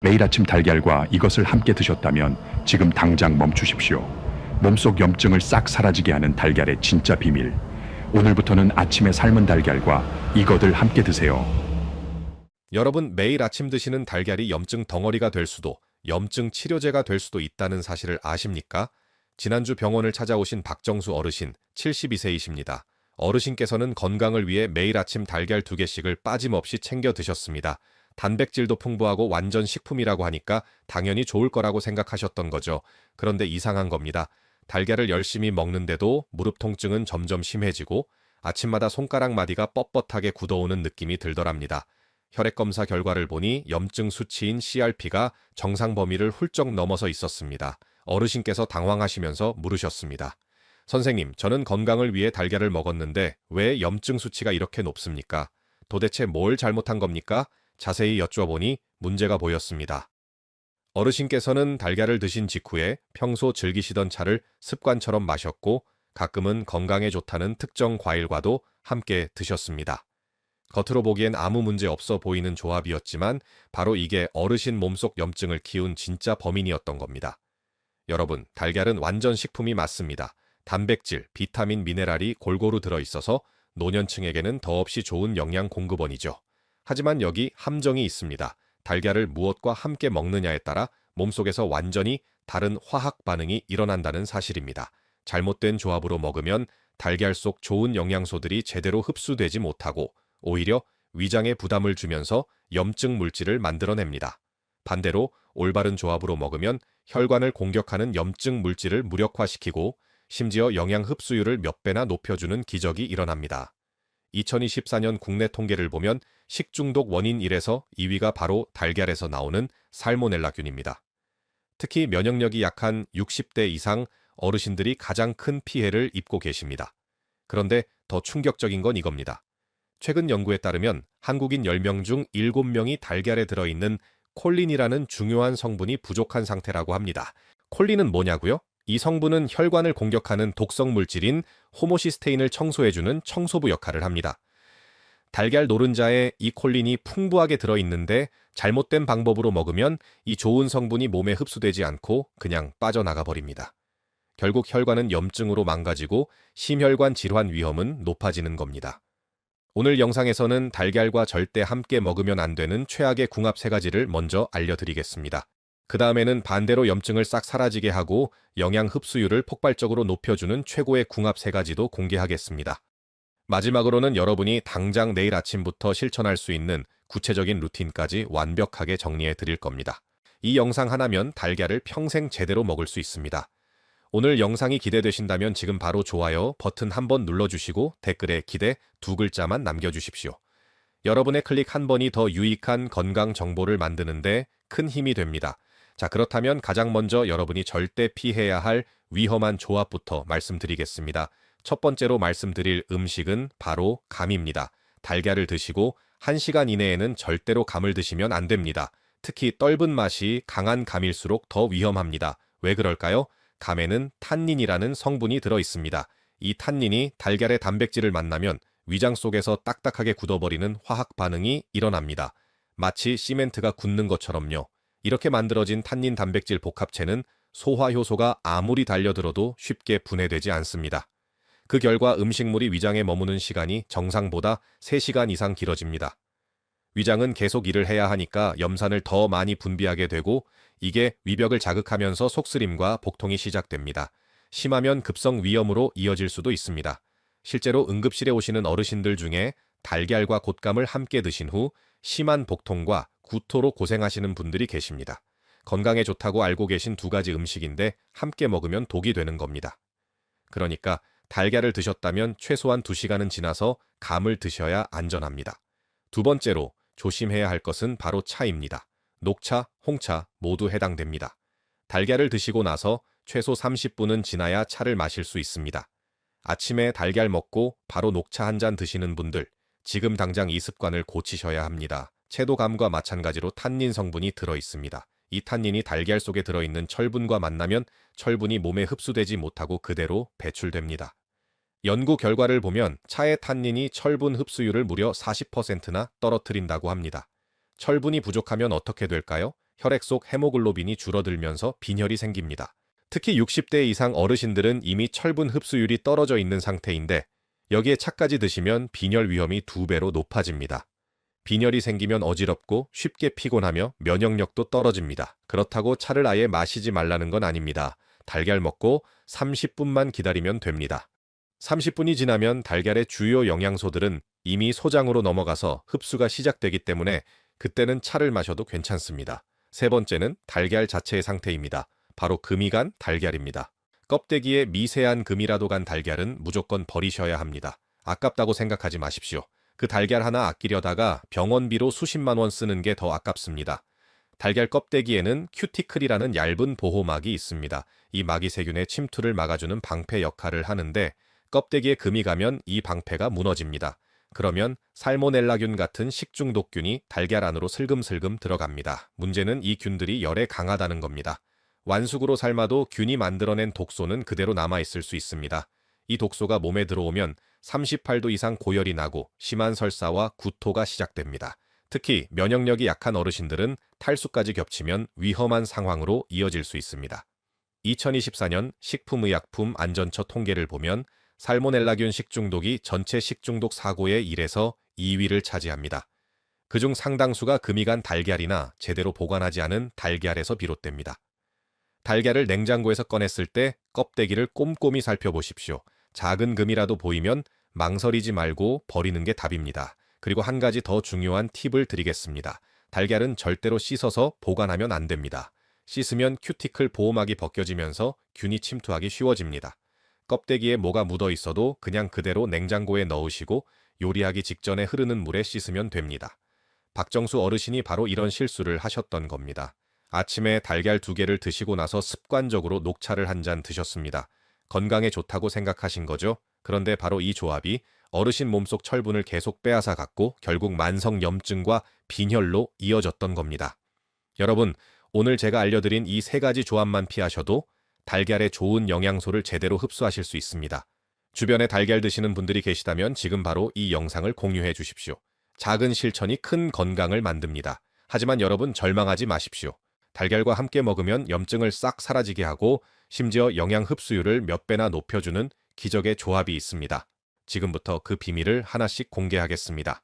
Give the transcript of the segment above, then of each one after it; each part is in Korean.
매일 아침 달걀과 이것을 함께 드셨다면 지금 당장 멈추십시오. 몸속 염증을 싹 사라지게 하는 달걀의 진짜 비밀. 오늘부터는 아침에 삶은 달걀과 이것을 함께 드세요. 여러분, 매일 아침 드시는 달걀이 염증 덩어리가 될 수도, 염증 치료제가 될 수도 있다는 사실을 아십니까? 지난주 병원을 찾아오신 박정수 어르신, 72세이십니다. 어르신께서는 건강을 위해 매일 아침 달걀 2개씩을 빠짐없이 챙겨 드셨습니다. 단백질도 풍부하고 완전 식품이라고 하니까 당연히 좋을 거라고 생각하셨던 거죠. 그런데 이상한 겁니다. 달걀을 열심히 먹는데도 무릎 통증은 점점 심해지고 아침마다 손가락 마디가 뻣뻣하게 굳어오는 느낌이 들더랍니다. 혈액검사 결과를 보니 염증 수치인 CRP가 정상 범위를 훌쩍 넘어서 있었습니다. 어르신께서 당황하시면서 물으셨습니다. 선생님, 저는 건강을 위해 달걀을 먹었는데 왜 염증 수치가 이렇게 높습니까? 도대체 뭘 잘못한 겁니까? 자세히 여쭈어보니 문제가 보였습니다. 어르신께서는 달걀을 드신 직후에 평소 즐기시던 차를 습관처럼 마셨고 가끔은 건강에 좋다는 특정 과일과도 함께 드셨습니다. 겉으로 보기엔 아무 문제 없어 보이는 조합이었지만 바로 이게 어르신 몸속 염증을 키운 진짜 범인이었던 겁니다. 여러분, 달걀은 완전 식품이 맞습니다. 단백질, 비타민, 미네랄이 골고루 들어있어서 노년층에게는 더없이 좋은 영양 공급원이죠. 하지만 여기 함정이 있습니다. 달걀을 무엇과 함께 먹느냐에 따라 몸속에서 완전히 다른 화학 반응이 일어난다는 사실입니다. 잘못된 조합으로 먹으면 달걀 속 좋은 영양소들이 제대로 흡수되지 못하고 오히려 위장에 부담을 주면서 염증 물질을 만들어냅니다. 반대로 올바른 조합으로 먹으면 혈관을 공격하는 염증 물질을 무력화시키고 심지어 영양 흡수율을 몇 배나 높여주는 기적이 일어납니다. 2024년 국내 통계를 보면 식중독 원인 1에서 2위가 바로 달걀에서 나오는 살모넬라균입니다. 특히 면역력이 약한 60대 이상 어르신들이 가장 큰 피해를 입고 계십니다. 그런데 더 충격적인 건 이겁니다. 최근 연구에 따르면 한국인 10명 중 7명이 달걀에 들어있는 콜린이라는 중요한 성분이 부족한 상태라고 합니다. 콜린은 뭐냐고요? 이 성분은 혈관을 공격하는 독성 물질인 호모시스테인을 청소해주는 청소부 역할을 합니다. 달걀 노른자에 이 콜린이 풍부하게 들어있는데 잘못된 방법으로 먹으면 이 좋은 성분이 몸에 흡수되지 않고 그냥 빠져나가 버립니다. 결국 혈관은 염증으로 망가지고 심혈관 질환 위험은 높아지는 겁니다. 오늘 영상에서는 달걀과 절대 함께 먹으면 안 되는 최악의 궁합 3가지를 먼저 알려드리겠습니다. 그 다음에는 반대로 염증을 싹 사라지게 하고 영양 흡수율을 폭발적으로 높여주는 최고의 궁합 3가지도 공개하겠습니다. 마지막으로는 여러분이 당장 내일 아침부터 실천할 수 있는 구체적인 루틴까지 완벽하게 정리해 드릴 겁니다. 이 영상 하나면 달걀을 평생 제대로 먹을 수 있습니다. 오늘 영상이 기대되신다면 지금 바로 좋아요 버튼 한번 눌러주시고 댓글에 기대 2글자만 남겨주십시오. 여러분의 클릭 한 번이 더 유익한 건강 정보를 만드는데 큰 힘이 됩니다. 자, 그렇다면 가장 먼저 여러분이 절대 피해야 할 위험한 조합부터 말씀드리겠습니다. 첫 번째로 말씀드릴 음식은 바로 감입니다. 달걀을 드시고 1시간 이내에는 절대로 감을 드시면 안 됩니다. 특히 떫은 맛이 강한 감일수록 더 위험합니다. 왜 그럴까요? 감에는 탄닌이라는 성분이 들어 있습니다. 이 탄닌이 달걀의 단백질을 만나면 위장 속에서 딱딱하게 굳어버리는 화학 반응이 일어납니다. 마치 시멘트가 굳는 것처럼요. 이렇게 만들어진 탄닌 단백질 복합체는 소화 효소가 아무리 달려들어도 쉽게 분해되지 않습니다. 그 결과 음식물이 위장에 머무는 시간이 정상보다 3시간 이상 길어집니다. 위장은 계속 일을 해야 하니까 염산을 더 많이 분비하게 되고 이게 위벽을 자극하면서 속쓰림과 복통이 시작됩니다. 심하면 급성 위염으로 이어질 수도 있습니다. 실제로 응급실에 오시는 어르신들 중에 달걀과 곶감을 함께 드신 후 심한 복통과 구토로 고생하시는 분들이 계십니다. 건강에 좋다고 알고 계신 2가지 음식인데 함께 먹으면 독이 되는 겁니다. 그러니까 달걀을 드셨다면 최소한 2시간은 지나서 감을 드셔야 안전합니다. 두 번째로 조심해야 할 것은 바로 차입니다. 녹차, 홍차 모두 해당됩니다. 달걀을 드시고 나서 최소 30분은 지나야 차를 마실 수 있습니다. 아침에 달걀 먹고 바로 녹차 한 잔 드시는 분들, 지금 당장 이 습관을 고치셔야 합니다. 채도감과 마찬가지로 탄닌 성분이 들어 있습니다. 이 탄닌이 달걀 속에 들어있는 철분과 만나면 철분이 몸에 흡수되지 못하고 그대로 배출됩니다. 연구 결과를 보면 차의 탄닌이 철분 흡수율을 무려 40%나 떨어뜨린다고 합니다. 철분이 부족하면 어떻게 될까요? 혈액 속 헤모글로빈이 줄어들면서 빈혈이 생깁니다. 특히 60대 이상 어르신들은 이미 철분 흡수율이 떨어져 있는 상태인데 여기에 차까지 드시면 빈혈 위험이 2배로 높아집니다. 빈혈이 생기면 어지럽고 쉽게 피곤하며 면역력도 떨어집니다. 그렇다고 차를 아예 마시지 말라는 건 아닙니다. 달걀 먹고 30분만 기다리면 됩니다. 30분이 지나면 달걀의 주요 영양소들은 이미 소장으로 넘어가서 흡수가 시작되기 때문에 그때는 차를 마셔도 괜찮습니다. 세 번째는 달걀 자체의 상태입니다. 바로 금이 간 달걀입니다. 껍데기에 미세한 금이라도 간 달걀은 무조건 버리셔야 합니다. 아깝다고 생각하지 마십시오. 그 달걀 하나 아끼려다가 병원비로 수십만 원 쓰는 게 더 아깝습니다. 달걀 껍데기에는 큐티클이라는 얇은 보호막이 있습니다. 이 막이 세균의 침투를 막아주는 방패 역할을 하는데 껍데기에 금이 가면 이 방패가 무너집니다. 그러면 살모넬라균 같은 식중독균이 달걀 안으로 슬금슬금 들어갑니다. 문제는 이 균들이 열에 강하다는 겁니다. 완숙으로 삶아도 균이 만들어낸 독소는 그대로 남아있을 수 있습니다. 이 독소가 몸에 들어오면 38도 이상 고열이 나고 심한 설사와 구토가 시작됩니다. 특히 면역력이 약한 어르신들은 탈수까지 겹치면 위험한 상황으로 이어질 수 있습니다. 2024년 식품의약품 안전처 통계를 보면 살모넬라균 식중독이 전체 식중독 사고의 1에서 2위를 차지합니다. 그중 상당수가 금이 간 달걀이나 제대로 보관하지 않은 달걀에서 비롯됩니다. 달걀을 냉장고에서 꺼냈을 때 껍데기를 꼼꼼히 살펴보십시오. 작은 금이라도 보이면 망설이지 말고 버리는 게 답입니다. 그리고 한 가지 더 중요한 팁을 드리겠습니다. 달걀은 절대로 씻어서 보관하면 안 됩니다. 씻으면 큐티클 보호막이 벗겨지면서 균이 침투하기 쉬워집니다. 껍데기에 뭐가 묻어 있어도 그냥 그대로 냉장고에 넣으시고 요리하기 직전에 흐르는 물에 씻으면 됩니다. 박정수 어르신이 바로 이런 실수를 하셨던 겁니다. 아침에 달걀 2개를 드시고 나서 습관적으로 녹차를 한 잔 드셨습니다. 건강에 좋다고 생각하신 거죠? 그런데 바로 이 조합이 어르신 몸속 철분을 계속 빼앗아 갔고 결국 만성 염증과 빈혈로 이어졌던 겁니다. 여러분, 오늘 제가 알려드린 이 3가지 조합만 피하셔도 달걀의 좋은 영양소를 제대로 흡수하실 수 있습니다. 주변에 달걀 드시는 분들이 계시다면 지금 바로 이 영상을 공유해 주십시오. 작은 실천이 큰 건강을 만듭니다. 하지만 여러분 절망하지 마십시오. 달걀과 함께 먹으면 염증을 싹 사라지게 하고 심지어 영양 흡수율을 몇 배나 높여주는 기적의 조합이 있습니다. 지금부터 그 비밀을 하나씩 공개하겠습니다.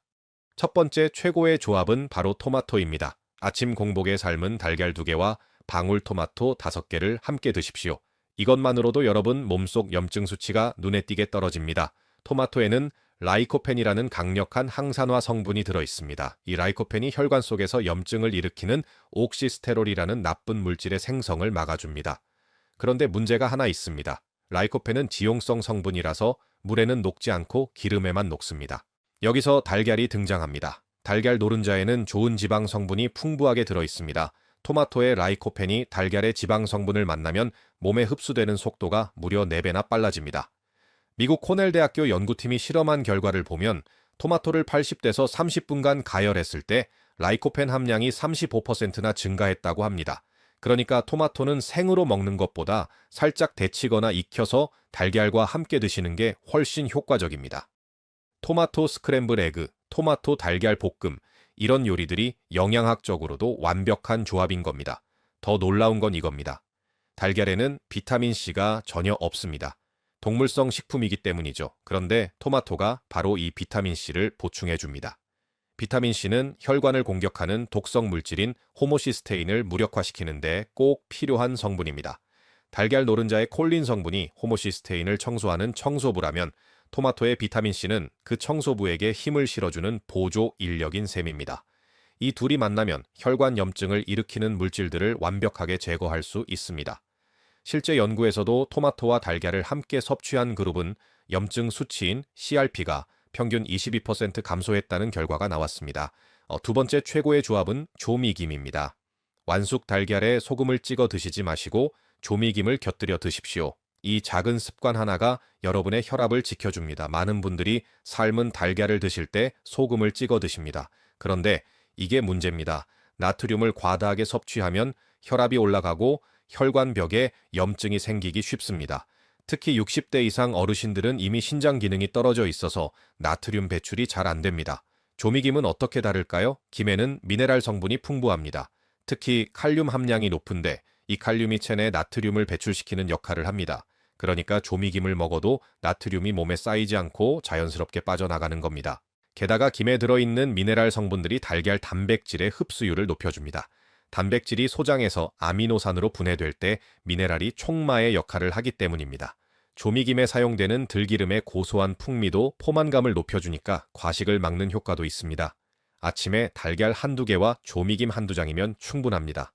첫 번째 최고의 조합은 바로 토마토입니다. 아침 공복에 삶은 달걀 2개와 방울토마토 5개를 함께 드십시오. 이것만으로도 여러분 몸속 염증 수치가 눈에 띄게 떨어집니다. 토마토에는 라이코펜이라는 강력한 항산화 성분이 들어있습니다. 이 라이코펜이 혈관 속에서 염증을 일으키는 옥시스테롤이라는 나쁜 물질의 생성을 막아줍니다. 그런데 문제가 하나 있습니다. 라이코펜은 지용성 성분이라서 물에는 녹지 않고 기름에만 녹습니다. 여기서 달걀이 등장합니다. 달걀 노른자에는 좋은 지방 성분이 풍부하게 들어있습니다. 토마토의 라이코펜이 달걀의 지방 성분을 만나면 몸에 흡수되는 속도가 무려 4배나 빨라집니다. 미국 코넬 대학교 연구팀이 실험한 결과를 보면 토마토를 80대에서 30분간 가열했을 때 라이코펜 함량이 35%나 증가했다고 합니다. 그러니까 토마토는 생으로 먹는 것보다 살짝 데치거나 익혀서 달걀과 함께 드시는 게 훨씬 효과적입니다. 토마토 스크램블 에그, 토마토 달걀 볶음, 이런 요리들이 영양학적으로도 완벽한 조합인 겁니다. 더 놀라운 건 이겁니다. 달걀에는 비타민C가 전혀 없습니다. 동물성 식품이기 때문이죠. 그런데 토마토가 바로 이 비타민C를 보충해 줍니다. 비타민C는 혈관을 공격하는 독성 물질인 호모시스테인을 무력화시키는데 꼭 필요한 성분입니다. 달걀 노른자의 콜린 성분이 호모시스테인을 청소하는 청소부라면 토마토의 비타민C는 그 청소부에게 힘을 실어주는 보조 인력인 셈입니다. 이 둘이 만나면 혈관 염증을 일으키는 물질들을 완벽하게 제거할 수 있습니다. 실제 연구에서도 토마토와 달걀을 함께 섭취한 그룹은 염증 수치인 CRP가 평균 22% 감소했다는 결과가 나왔습니다. 두 번째 최고의 조합은 조미김입니다. 완숙 달걀에 소금을 찍어 드시지 마시고 조미김을 곁들여 드십시오. 이 작은 습관 하나가 여러분의 혈압을 지켜줍니다. 많은 분들이 삶은 달걀을 드실 때 소금을 찍어 드십니다. 그런데 이게 문제입니다. 나트륨을 과다하게 섭취하면 혈압이 올라가고 혈관벽에 염증이 생기기 쉽습니다. 특히 60대 이상 어르신들은 이미 신장 기능이 떨어져 있어서 나트륨 배출이 잘 안 됩니다. 조미김은 어떻게 다를까요? 김에는 미네랄 성분이 풍부합니다. 특히 칼륨 함량이 높은데 이 칼륨이 체내 나트륨을 배출시키는 역할을 합니다. 그러니까 조미김을 먹어도 나트륨이 몸에 쌓이지 않고 자연스럽게 빠져나가는 겁니다. 게다가 김에 들어있는 미네랄 성분들이 달걀 단백질의 흡수율을 높여줍니다. 단백질이 소장에서 아미노산으로 분해될 때 미네랄이 촉마의 역할을 하기 때문입니다. 조미김에 사용되는 들기름의 고소한 풍미도 포만감을 높여주니까 과식을 막는 효과도 있습니다. 아침에 달걀 한두 개와 조미김 한두 장이면 충분합니다.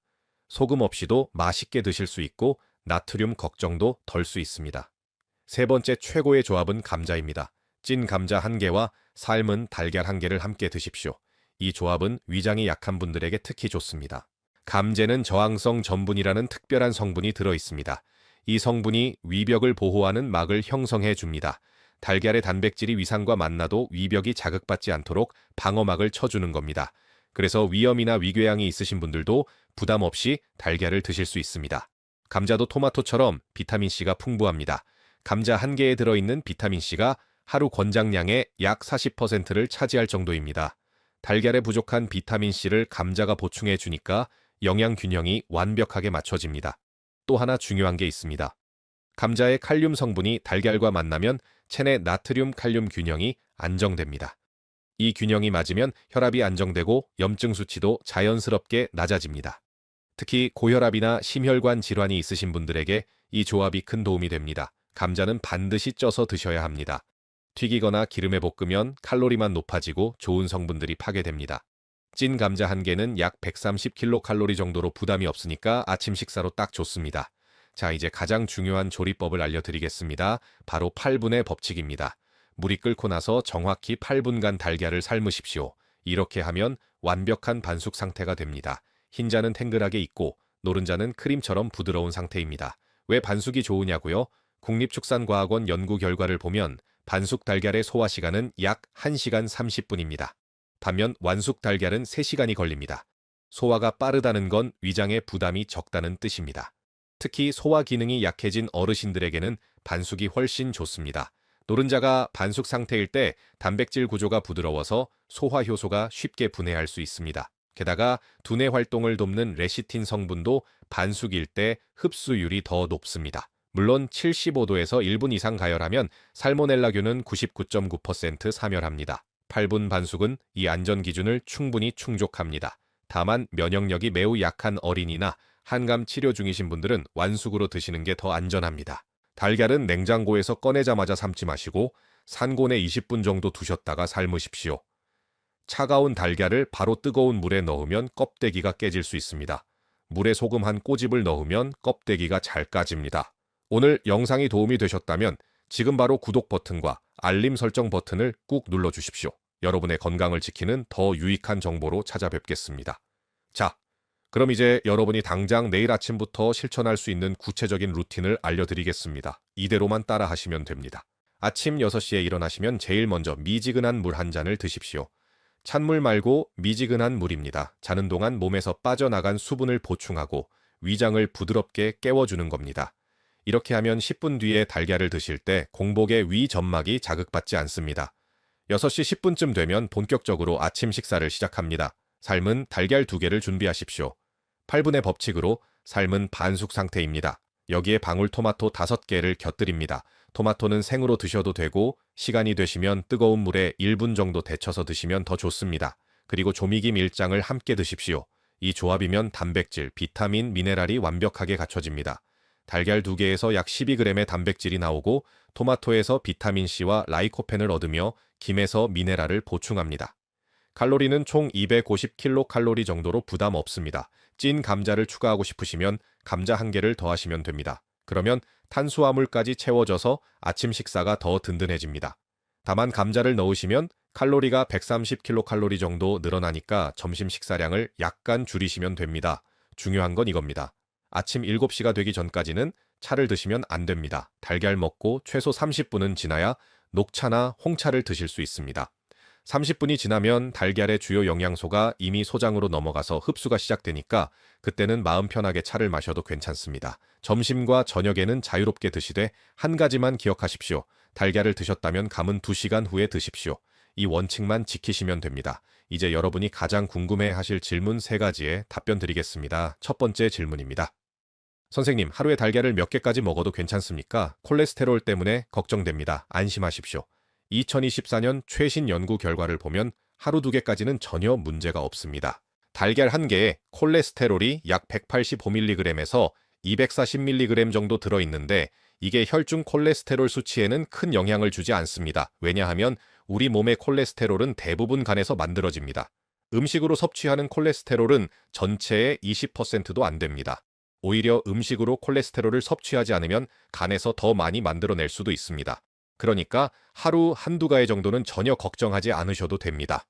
소금 없이도 맛있게 드실 수 있고 나트륨 걱정도 덜 수 있습니다. 세 번째 최고의 조합은 감자입니다. 찐 감자 한 개와 삶은 달걀 한 개를 함께 드십시오. 이 조합은 위장이 약한 분들에게 특히 좋습니다. 감제는 저항성 전분이라는 특별한 성분이 들어 있습니다. 이 성분이 위벽을 보호하는 막을 형성해 줍니다. 달걀의 단백질이 위산과 만나도 위벽이 자극받지 않도록 방어막을 쳐주는 겁니다. 그래서 위염이나 위궤양이 있으신 분들도 부담 없이 달걀을 드실 수 있습니다. 감자도 토마토처럼 비타민C가 풍부합니다. 감자 한 개에 들어있는 비타민C가 하루 권장량의 약 40%를 차지할 정도입니다. 달걀에 부족한 비타민C를 감자가 보충해 주니까 영양 균형이 완벽하게 맞춰집니다. 또 하나 중요한 게 있습니다. 감자의 칼륨 성분이 달걀과 만나면 체내 나트륨 칼륨 균형이 안정됩니다. 이 균형이 맞으면 혈압이 안정되고 염증 수치도 자연스럽게 낮아집니다. 특히 고혈압이나 심혈관 질환이 있으신 분들에게 이 조합이 큰 도움이 됩니다. 감자는 반드시 쪄서 드셔야 합니다. 튀기거나 기름에 볶으면 칼로리만 높아지고 좋은 성분들이 파괴됩니다. 찐 감자 한 개는 약 130kcal 정도로 부담이 없으니까 아침 식사로 딱 좋습니다. 자, 이제 가장 중요한 조리법을 알려드리겠습니다. 바로 8분의 법칙입니다. 물이 끓고 나서 정확히 8분간 달걀을 삶으십시오. 이렇게 하면 완벽한 반숙 상태가 됩니다. 흰자는 탱글하게 익고 노른자는 크림처럼 부드러운 상태입니다. 왜 반숙이 좋으냐고요? 국립축산과학원 연구 결과를 보면 반숙 달걀의 소화 시간은 약 1시간 30분입니다. 반면 완숙 달걀은 3시간이 걸립니다. 소화가 빠르다는 건 위장에 부담이 적다는 뜻입니다. 특히 소화 기능이 약해진 어르신들에게는 반숙이 훨씬 좋습니다. 노른자가 반숙 상태일 때 단백질 구조가 부드러워서 소화 효소가 쉽게 분해할 수 있습니다. 게다가 두뇌 활동을 돕는 레시틴 성분도 반숙일 때 흡수율이 더 높습니다. 물론 75도에서 1분 이상 가열하면 살모넬라균은 99.9% 사멸합니다. 8분 반숙은 이 안전 기준을 충분히 충족합니다. 다만 면역력이 매우 약한 어린이나 한감 치료 중이신 분들은 완숙으로 드시는 게 더 안전합니다. 달걀은 냉장고에서 꺼내자마자 삶지 마시고 산곤에 20분 정도 두셨다가 삶으십시오. 차가운 달걀을 바로 뜨거운 물에 넣으면 껍데기가 깨질 수 있습니다. 물에 소금 한 꼬집을 넣으면 껍데기가 잘 까집니다. 오늘 영상이 도움이 되셨다면 지금 바로 구독 버튼과 알림 설정 버튼을 꾹 눌러주십시오. 여러분의 건강을 지키는 더 유익한 정보로 찾아뵙겠습니다. 자, 그럼 이제 여러분이 당장 내일 아침부터 실천할 수 있는 구체적인 루틴을 알려드리겠습니다. 이대로만 따라 하시면 됩니다. 아침 6시에 일어나시면 제일 먼저 미지근한 물 한 잔을 드십시오. 찬물 말고 미지근한 물입니다. 자는 동안 몸에서 빠져나간 수분을 보충하고 위장을 부드럽게 깨워주는 겁니다. 이렇게 하면 10분 뒤에 달걀을 드실 때 공복의 위 점막이 자극받지 않습니다. 6시 10분쯤 되면 본격적으로 아침 식사를 시작합니다. 삶은 달걀 2개를 준비하십시오. 8분의 법칙으로 삶은 반숙 상태입니다. 여기에 방울토마토 5개를 곁들입니다. 토마토는 생으로 드셔도 되고 시간이 되시면 뜨거운 물에 1분 정도 데쳐서 드시면 더 좋습니다. 그리고 조미김 1장을 함께 드십시오. 이 조합이면 단백질, 비타민, 미네랄이 완벽하게 갖춰집니다. 달걀 2개에서 약 12g의 단백질이 나오고 토마토에서 비타민C와 라이코펜을 얻으며 김에서 미네랄을 보충합니다. 칼로리는 총 250kcal 정도로 부담 없습니다. 찐 감자를 추가하고 싶으시면 감자 1개를 더하시면 됩니다. 그러면 탄수화물까지 채워져서 아침 식사가 더 든든해집니다. 다만 감자를 넣으시면 칼로리가 130kcal 정도 늘어나니까 점심 식사량을 약간 줄이시면 됩니다. 중요한 건 이겁니다. 아침 7시가 되기 전까지는 차를 드시면 안 됩니다. 달걀 먹고 최소 30분은 지나야 녹차나 홍차를 드실 수 있습니다. 30분이 지나면 달걀의 주요 영양소가 이미 소장으로 넘어가서 흡수가 시작되니까 그때는 마음 편하게 차를 마셔도 괜찮습니다. 점심과 저녁에는 자유롭게 드시되 한 가지만 기억하십시오. 달걀을 드셨다면 감은 2시간 후에 드십시오. 이 원칙만 지키시면 됩니다. 이제 여러분이 가장 궁금해하실 질문 3가지에 답변 드리겠습니다. 첫 번째 질문입니다. 선생님, 하루에 달걀을 몇 개까지 먹어도 괜찮습니까? 콜레스테롤 때문에 걱정됩니다. 안심하십시오. 2024년 최신 연구 결과를 보면 하루 2개까지는 전혀 문제가 없습니다. 달걀 1개에 콜레스테롤이 약 185mg에서 240mg 정도 들어있는데 이게 혈중 콜레스테롤 수치에는 큰 영향을 주지 않습니다. 왜냐하면 우리 몸의 콜레스테롤은 대부분 간에서 만들어집니다. 음식으로 섭취하는 콜레스테롤은 전체의 20%도 안 됩니다. 오히려 음식으로 콜레스테롤을 섭취하지 않으면 간에서 더 많이 만들어낼 수도 있습니다. 그러니까 하루 1~2가지 정도는 전혀 걱정하지 않으셔도 됩니다.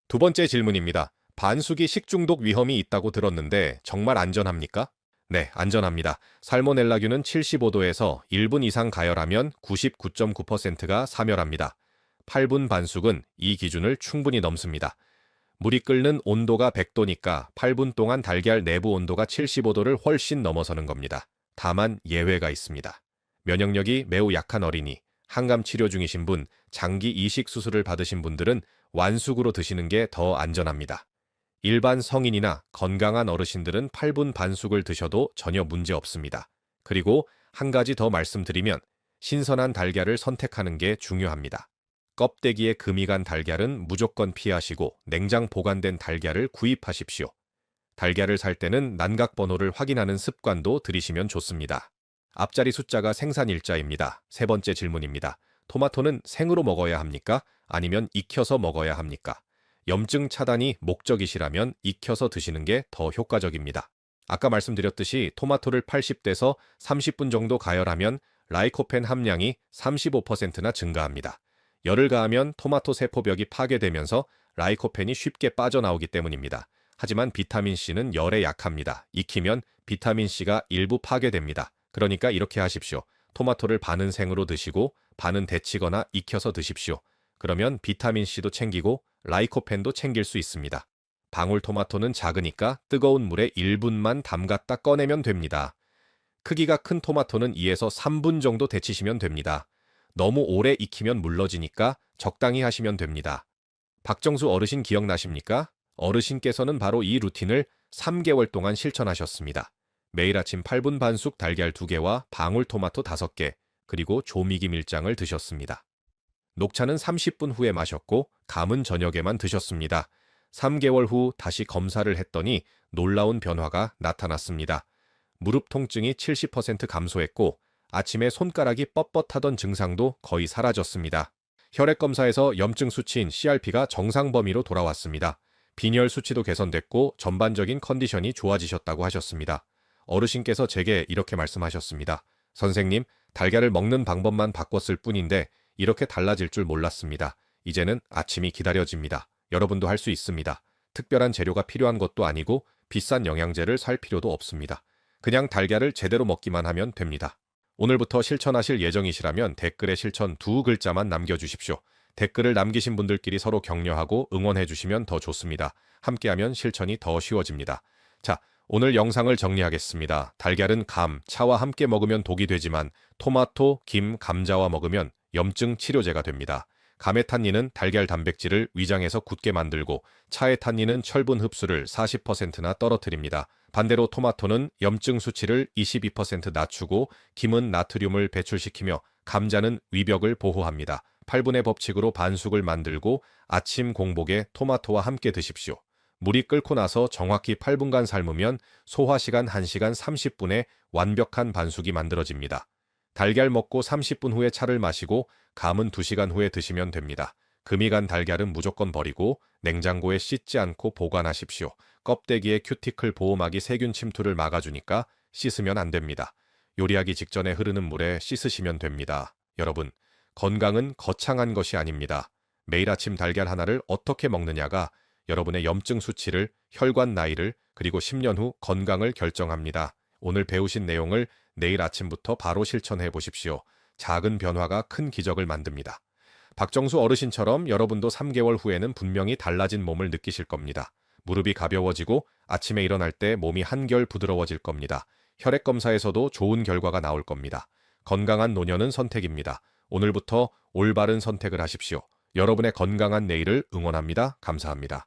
두 번째 질문입니다. 반숙이 식중독 위험이 있다고 들었는데 정말 안전합니까? 네, 안전합니다. 살모넬라균은 75도에서 1분 이상 가열하면 99.9%가 사멸합니다. 8분 반숙은 이 기준을 충분히 넘습니다. 물이 끓는 온도가 100도니까 8분 동안 달걀 내부 온도가 75도를 훨씬 넘어서는 겁니다. 다만 예외가 있습니다. 면역력이 매우 약한 어린이, 항암 치료 중이신 분, 장기 이식 수술을 받으신 분들은 완숙으로 드시는 게 더 안전합니다. 일반 성인이나 건강한 어르신들은 8분 반숙을 드셔도 전혀 문제 없습니다. 그리고 한 가지 더 말씀드리면 신선한 달걀을 선택하는 게 중요합니다. 껍데기에 금이 간 달걀은 무조건 피하시고 냉장 보관된 달걀을 구입하십시오. 달걀을 살 때는 난각 번호를 확인하는 습관도 들이시면 좋습니다. 앞자리 숫자가 생산일자입니다. 세 번째 질문입니다. 토마토는 생으로 먹어야 합니까? 아니면 익혀서 먹어야 합니까? 염증 차단이 목적이시라면 익혀서 드시는 게 더 효과적입니다. 아까 말씀드렸듯이 토마토를 80대에서 30분 정도 가열하면 라이코펜 함량이 35%나 증가합니다. 열을 가하면 토마토 세포벽이 파괴되면서 라이코펜이 쉽게 빠져나오기 때문입니다. 하지만 비타민C는 열에 약합니다. 익히면 비타민C가 일부 파괴됩니다. 그러니까 이렇게 하십시오. 토마토를 반은 생으로 드시고 반은 데치거나 익혀서 드십시오. 그러면 비타민C도 챙기고 라이코펜도 챙길 수 있습니다. 방울토마토는 작으니까 뜨거운 물에 1분만 담갔다 꺼내면 됩니다. 크기가 큰 토마토는 2에서 3분 정도 데치시면 됩니다. 너무 오래 익히면 물러지니까 적당히 하시면 됩니다. 박정수 어르신 기억나십니까? 어르신께서는 바로 이 루틴을 3개월 동안 실천하셨습니다. 매일 아침 8분 반숙 달걀 2개와 방울토마토 5개, 그리고 조미김 1장을 드셨습니다. 녹차는 30분 후에 마셨고 감은 저녁에만 드셨습니다. 3개월 후 다시 검사를 했더니 놀라운 변화가 나타났습니다. 무릎 통증이 70% 감소했고 아침에 손가락이 뻣뻣하던 증상도 거의 사라졌습니다. 혈액 검사에서 염증 수치인 CRP가 정상 범위로 돌아왔습니다. 빈혈 수치도 개선됐고 전반적인 컨디션이 좋아지셨다고 하셨습니다. 어르신께서 제게 이렇게 말씀하셨습니다. 선생님, 달걀을 먹는 방법만 바꿨을 뿐인데 이렇게 달라질 줄 몰랐습니다. 이제는 아침이 기다려집니다. 여러분도 할 수 있습니다. 특별한 재료가 필요한 것도 아니고 비싼 영양제를 살 필요도 없습니다. 그냥 달걀을 제대로 먹기만 하면 됩니다. 오늘부터 실천하실 예정이시라면 댓글에 실천 2글자만 남겨주십시오. 댓글을 남기신 분들끼리 서로 격려하고 응원해 주시면 더 좋습니다. 함께하면 실천이 더 쉬워집니다. 자, 오늘 영상을 정리하겠습니다. 달걀은 감, 차와 함께 먹으면 독이 되지만 토마토, 김, 감자와 먹으면 염증 치료제가 됩니다. 감의 탄닌은 달걀 단백질을 위장에서 굳게 만들고 차의 탄닌은 철분 흡수를 40%나 떨어뜨립니다. 반대로 토마토는 염증 수치를 22% 낮추고 김은 나트륨을 배출시키며 감자는 위벽을 보호합니다. 8분의 법칙으로 반숙을 만들고 아침 공복에 토마토와 함께 드십시오. 물이 끓고 나서 정확히 8분간 삶으면 소화시간 1시간 30분에 완벽한 반숙이 만들어집니다. 달걀 먹고 30분 후에 차를 마시고 감은 2시간 후에 드시면 됩니다. 금이 간 달걀은 무조건 버리고 냉장고에 씻지 않고 보관하십시오. 껍데기에 큐티클 보호막이 세균 침투를 막아주니까 씻으면 안 됩니다. 요리하기 직전에 흐르는 물에 씻으시면 됩니다. 여러분, 건강은 거창한 것이 아닙니다. 매일 아침 달걀 하나를 어떻게 먹느냐가 여러분의 염증 수치를, 혈관 나이를, 그리고 10년 후 건강을 결정합니다. 오늘 배우신 내용을 내일 아침부터 바로 실천해 보십시오. 작은 변화가 큰 기적을 만듭니다. 박정수 어르신처럼 여러분도 3개월 후에는 분명히 달라진 몸을 느끼실 겁니다. 무릎이 가벼워지고 아침에 일어날 때 몸이 한결 부드러워질 겁니다. 혈액 검사에서도 좋은 결과가 나올 겁니다. 건강한 노년은 선택입니다. 오늘부터 올바른 선택을 하십시오. 여러분의 건강한 내일을 응원합니다. 감사합니다.